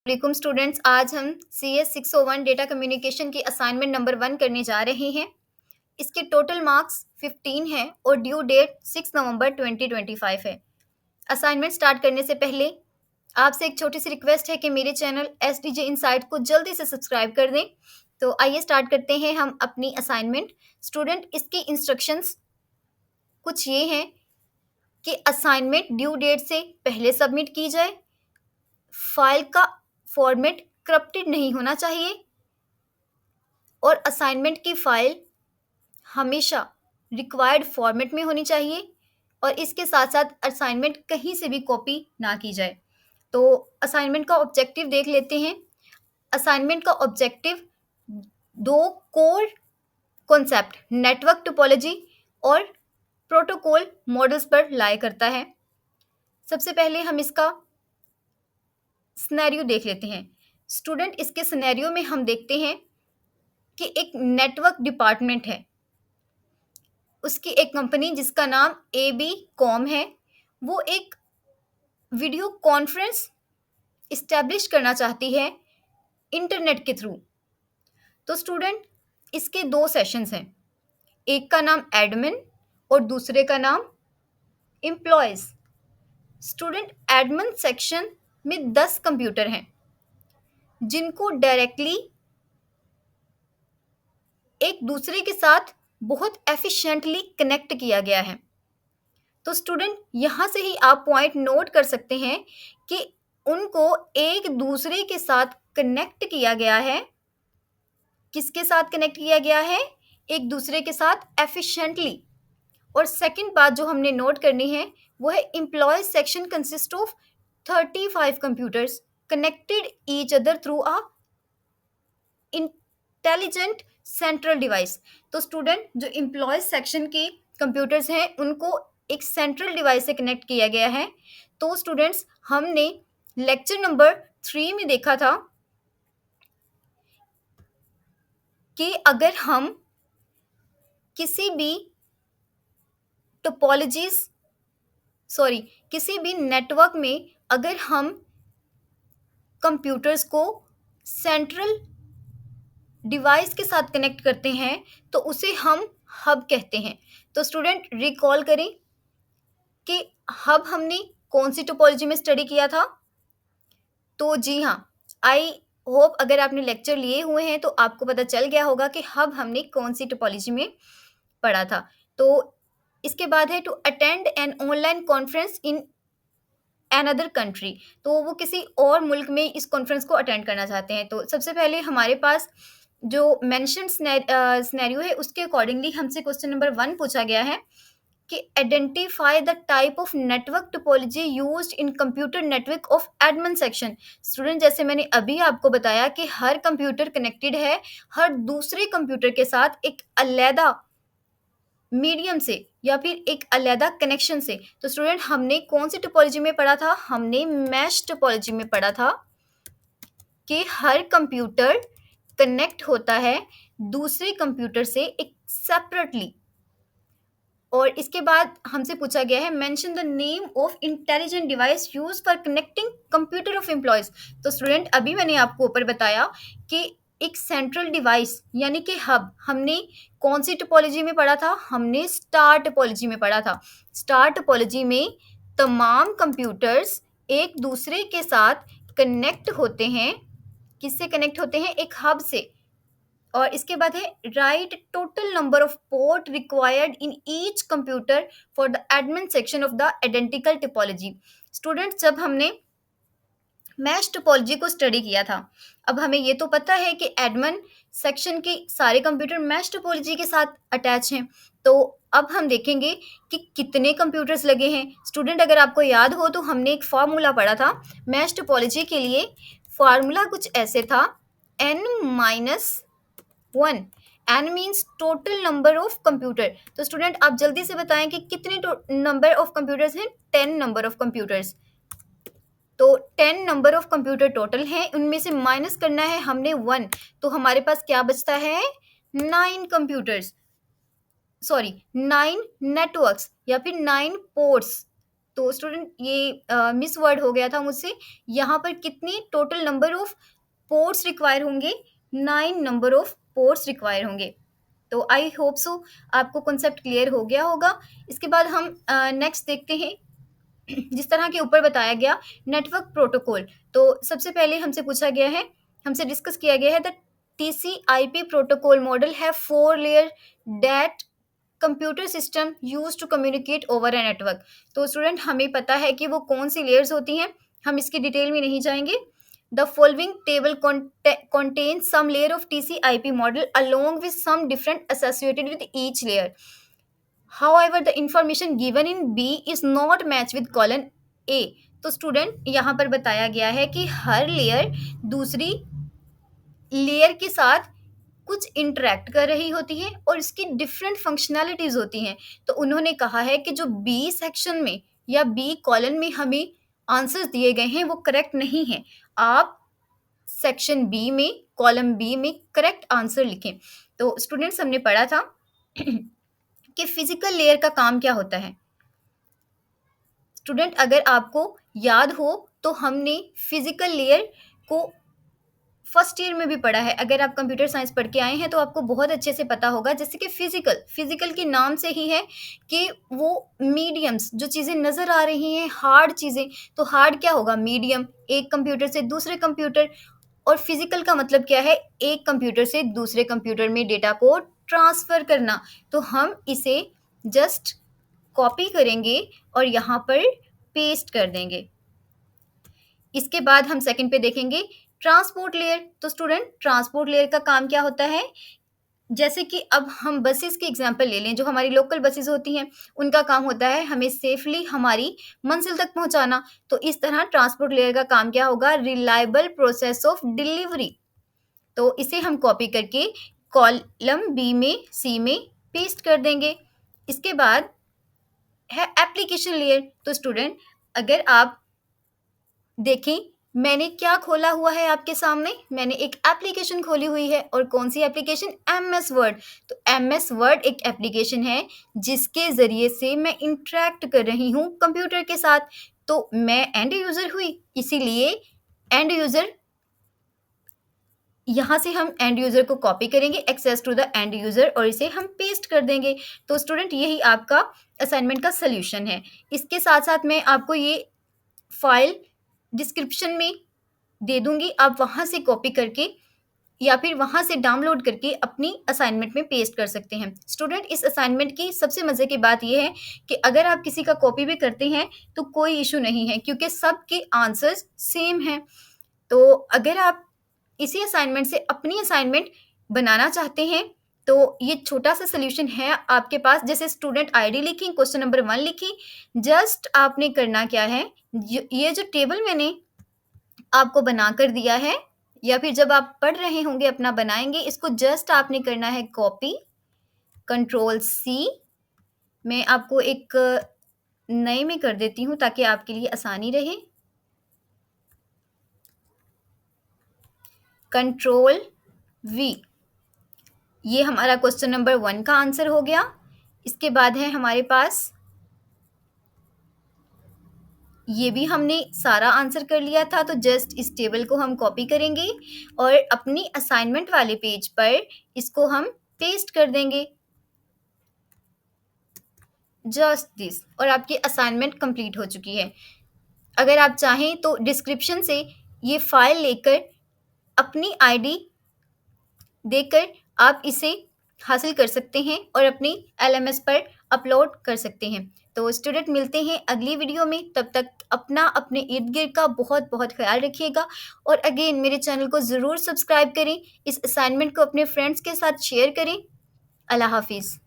वालेकुम स्टूडेंट्स। आज हम CS 601 डेटा कम्युनिकेशन की असाइनमेंट नंबर 1 करने जा रहे हैं। इसके टोटल मार्क्स 15 हैं और ड्यू डेट 6 नवंबर 2025 है। असाइनमेंट स्टार्ट करने से पहले आपसे एक छोटी सी रिक्वेस्ट है कि मेरे चैनल SDJ इनसाइट को जल्दी से सब्सक्राइब कर दें। तो आइए स्टार्ट करते हैं हम अपनी असाइनमेंट। स्टूडेंट, इसकी इंस्ट्रक्शंस कुछ ये हैं कि असाइनमेंट ड्यू डेट से पहले सबमिट की जाए, फाइल का फॉर्मेट करप्टेड नहीं होना चाहिए और असाइनमेंट की फाइल हमेशा रिक्वायर्ड फॉर्मेट में होनी चाहिए और इसके साथ साथ असाइनमेंट कहीं से भी कॉपी ना की जाए। तो असाइनमेंट का ऑब्जेक्टिव देख लेते हैं। असाइनमेंट का ऑब्जेक्टिव दो कोर कॉन्सेप्ट नेटवर्क टोपोलॉजी और प्रोटोकॉल मॉडल्स पर लाई करता है। सबसे पहले हम इसका सिनेरियो देख लेते हैं। स्टूडेंट, इसके सिनेरियो में हम देखते हैं कि एक नेटवर्क डिपार्टमेंट है, उसकी एक कंपनी जिसका नाम AB कॉम है, वो एक वीडियो कॉन्फ्रेंस इस्टेब्लिश करना चाहती है इंटरनेट के थ्रू। तो स्टूडेंट, इसके दो सेशंस हैं, एक का नाम एडमिन और दूसरे का नाम एम्प्लॉयज़। स्टूडेंट, एडमिन सेक्शन में 10 कंप्यूटर हैं जिनको डायरेक्टली एक दूसरे के साथ बहुत एफिशिएंटली कनेक्ट किया गया है। तो स्टूडेंट, यहाँ से ही आप पॉइंट नोट कर सकते हैं कि उनको एक दूसरे के साथ कनेक्ट किया गया है। किसके साथ कनेक्ट किया गया है? एक दूसरे के साथ एफिशिएंटली। और सेकंड बात जो हमने नोट करनी है वो है employ section consist of 35 computers connected each other through a intelligent central device. तो स्टूडेंट, जो एम्प्लॉय सेक्शन के कंप्यूटर्स हैं उनको एक सेंट्रल डिवाइस से कनेक्ट किया गया है। तो स्टूडेंट्स, हमने लेक्चर नंबर 3 में देखा था कि अगर हम किसी भी किसी भी नेटवर्क में अगर हम कंप्यूटर्स को सेंट्रल डिवाइस के साथ कनेक्ट करते हैं तो उसे हम हब कहते हैं। तो स्टूडेंट, रिकॉल करें कि हब हमने कौन सी टोपोलॉजी में स्टडी किया था। तो जी हाँ, आई होप अगर आपने लेक्चर लिए हुए हैं तो आपको पता चल गया होगा कि हब हमने कौन सी टोपोलॉजी में पढ़ा था। तो इसके बाद है to attend an online conference in another country. तो वो किसी और मुल्क में इस कॉन्फ्रेंस को अटेंड करना चाहते हैं। तो सबसे पहले हमारे पास जो मेंशन सिनेरियो है उसके अकॉर्डिंगली हमसे क्वेश्चन नंबर 1 पूछा गया है कि identify the type of network topology used in computer network of admin section. Student, जैसे मैंने अभी आपको बताया कि हर कंप्यूटर कनेक्टेड है हर दूसरे कंप्यूटर के साथ एक अलग मीडियम से या फिर एक अलग कनेक्शन से। तो स्टूडेंट, हमने कौन सी टोपोलॉजी में पढ़ा था? हमने मैश टोपोलॉजी में पढ़ा था कि हर कंप्यूटर कनेक्ट होता है दूसरे कंप्यूटर से एक सेपरेटली। और इसके बाद हमसे पूछा गया है mention the name of intelligent device use for connecting computer of employees. तो स्टूडेंट, अभी मैंने आपको ऊपर बताया कि एक सेंट्रल डिवाइस यानी कि हब हमने कौन सी टोपोलॉजी में पढ़ा था? हमने स्टार टोपोलॉजी में पढ़ा था। स्टार टोपोलॉजी में तमाम कंप्यूटर्स एक दूसरे के साथ कनेक्ट होते हैं। किससे कनेक्ट होते हैं? एक हब से। और इसके बाद है right total number of port required in each computer for the admin section of the identical topology. Student, जब हमने मैश टोपोलॉजी को स्टडी किया था, अब हमें ये तो पता है कि एडमिन सेक्शन के सारे कंप्यूटर मैश टोपोलॉजी के साथ अटैच हैं। तो अब हम देखेंगे कि कितने कंप्यूटर्स लगे हैं। स्टूडेंट, अगर आपको याद हो तो हमने एक फार्मूला पढ़ा था मैश टोपोलॉजी के लिए। फार्मूला कुछ ऐसे था, n-1। n means total number of computer. तो स्टूडेंट, आप जल्दी से बताएं कि कितने नंबर ऑफ कंप्यूटर्स हैं? 10 नंबर ऑफ कंप्यूटर्स। तो 10 नंबर ऑफ कंप्यूटर टोटल हैं, उनमें से माइनस करना है हमने 1। तो हमारे पास क्या बचता है? 9 कंप्यूटर्स, 9 नेटवर्क्स या फिर 9 पोर्ट्स। तो स्टूडेंट ये मिस वर्ड हो गया था मुझसे। यहाँ पर कितनी total number of ports require होंगे? 9 नंबर ऑफ पोर्ट्स रिक्वायर होंगे। तो आई होप सो आपको कॉन्सेप्ट क्लियर हो गया होगा। इसके बाद हम नेक्स्ट देखते हैं। जिस तरह के ऊपर बताया गया नेटवर्क प्रोटोकॉल, तो सबसे पहले हमसे डिस्कस किया गया है that TCP protocol model have 4 layer that computer system use to communicate over a network. तो स्टूडेंट हमें पता है कि वो कौन सी लेयर्स होती हैं, हम इसकी डिटेल में नहीं जाएंगे। The following table contains some layer of TCP model along with some different associated with each layer. However, the information given in B is not match with column A. तो student यहाँ पर बताया गया है कि हर लेयर दूसरी layer के साथ कुछ इंटरेक्ट कर रही होती है और इसकी डिफरेंट फंक्शनैलिटीज होती हैं। तो उन्होंने कहा है कि जो बी सेक्शन में या बी कॉलम में हमें आंसर्स दिए गए हैं वो करेक्ट नहीं है। आप सेक्शन बी में कॉलम बी में करेक्ट आंसर लिखें। तो स्टूडेंट्स हमने पढ़ा था कि फिजिकल लेयर का काम क्या होता है। स्टूडेंट अगर आपको याद हो तो हमने फिजिकल लेयर को फर्स्ट ईयर में भी पढ़ा है। अगर आप कंप्यूटर साइंस पढ़ के आए हैं तो आपको बहुत अच्छे से पता होगा। जैसे कि फिजिकल के नाम से ही है कि वो मीडियम्स, जो चीज़ें नज़र आ रही हैं हार्ड चीज़ें, तो हार्ड क्या होगा? मीडियम, एक कंप्यूटर से दूसरे कंप्यूटर। और फिजिकल का मतलब क्या है? एक कंप्यूटर से दूसरे कंप्यूटर में डेटा को ट्रांसफ़र करना। तो हम इसे जस्ट कॉपी करेंगे और यहाँ पर पेस्ट कर देंगे। इसके बाद हम सेकंड पे देखेंगे ट्रांसपोर्ट लेयर। तो स्टूडेंट ट्रांसपोर्ट लेयर का काम क्या होता है? जैसे कि अब हम बसेस की एग्जांपल ले लें, जो हमारी लोकल बसेस होती हैं उनका काम होता है हमें सेफली हमारी मंजिल तक पहुंचाना। तो इस तरह ट्रांसपोर्ट लेयर का काम क्या होगा? Reliable process of delivery. तो इसे हम कॉपी करके कॉलम बी में सी में पेस्ट कर देंगे। इसके बाद है एप्लीकेशन लेयर। तो स्टूडेंट अगर आप देखें, मैंने क्या खोला हुआ है आपके सामने? मैंने एक एप्लीकेशन खोली हुई है। और कौन सी एप्लीकेशन? MS word. तो MS वर्ड एक एप्लीकेशन है जिसके ज़रिए से मैं इंटरेक्ट कर रही हूँ कंप्यूटर के साथ। तो मैं एंड यूज़र हुई, इसीलिए एंड यूज़र, यहाँ से हम एंड यूज़र को कॉपी करेंगे, access to the end user, और इसे हम पेस्ट कर देंगे। तो स्टूडेंट यही आपका असाइनमेंट का सल्यूशन है। इसके साथ साथ मैं आपको ये फाइल डिस्क्रिप्शन में दे दूंगी, आप वहाँ से कॉपी करके या फिर वहाँ से डाउनलोड करके अपनी असाइनमेंट में पेस्ट कर सकते हैं। स्टूडेंट इस असाइनमेंट की सबसे मज़े की बात यह है कि अगर आप किसी का कॉपी भी करते हैं तो कोई इशू नहीं है, क्योंकि सबके आंसर्स सेम हैं। तो अगर आप इसी असाइनमेंट से अपनी असाइनमेंट बनाना चाहते हैं तो ये छोटा सा सल्यूशन है आपके पास। जैसे स्टूडेंट आईडी लिखी, क्वेश्चन नंबर 1 लिखी, जस्ट आपने करना क्या है, ये जो टेबल मैंने आपको बना कर दिया है या फिर जब आप पढ़ रहे होंगे अपना बनाएंगे, इसको जस्ट आपने करना है कॉपी, Ctrl+C। मैं आपको एक नए में कर देती हूँ ताकि आपके लिए आसानी रहे। Ctrl+V। ये हमारा क्वेश्चन नंबर 1 का आंसर हो गया। इसके बाद है हमारे पास, ये भी हमने सारा आंसर कर लिया था। तो जस्ट इस टेबल को हम कॉपी करेंगे और अपनी असाइनमेंट वाले पेज पर इसको हम पेस्ट कर देंगे, जस्ट दिस, और आपकी असाइनमेंट कंप्लीट हो चुकी है। अगर आप चाहें तो डिस्क्रिप्शन से ये फाइल लेकर अपनी आईडी देकर आप इसे हासिल कर सकते हैं और अपनी LMS पर अपलोड कर सकते हैं। तो स्टूडेंट मिलते हैं अगली वीडियो में, तब तक अपना अपने इर्द गिर्द का बहुत बहुत ख्याल रखिएगा। और अगेन मेरे चैनल को ज़रूर सब्सक्राइब करें, इस असाइनमेंट को अपने फ्रेंड्स के साथ शेयर करें। अल्लाह हाफिज़।